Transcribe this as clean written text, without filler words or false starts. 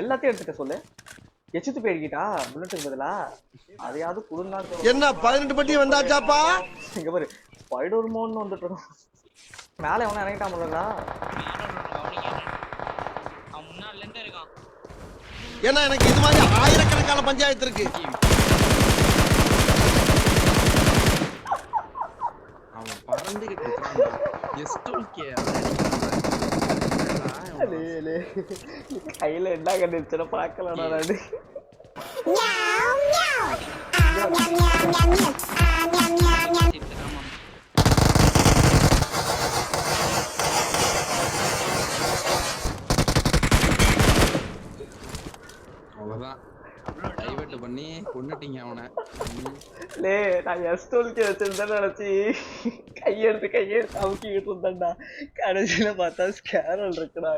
எல்லாத்தையும் எடுத்துக்க சொல்லு. எச்சித்து போயிருக்கிட்டா புல்லட்டுக்கு பதிலா அதையாவது குடுந்தா. என்ன 18 பட்டி வந்தாச்சாப்பா? இங்க பாரு ஸ்பைடர் மோன் வந்துட்டு மேல எவனா இறங்கிட்டான் போலடா. அவன் முன்னாடில இருந்தே இருக்கான். ஏன்னா எனக்கு இது மாதிரி ஆயிரக்கணக்கான பஞ்சாயத்து இருக்கு. அவன் பறந்துகிட்டு இருக்கான்டா. எஸ்டோல்கே கையில என்ன கண்டுச்சுன்னா பாக்கலடா நானு. அவ்வளவுதான் டைவர்ட் பண்ணி கொன்னுட்டீங்க அவனை. லே நான் எஸ்டோல்கே வச்சிருந்தேன்னு நினைச்சி கையெடுத்து அமுக்கிக்கிட்டு இருந்தேன்டா. கடைசியில பார்த்தா ஸ்கேரல் இருக்குடா.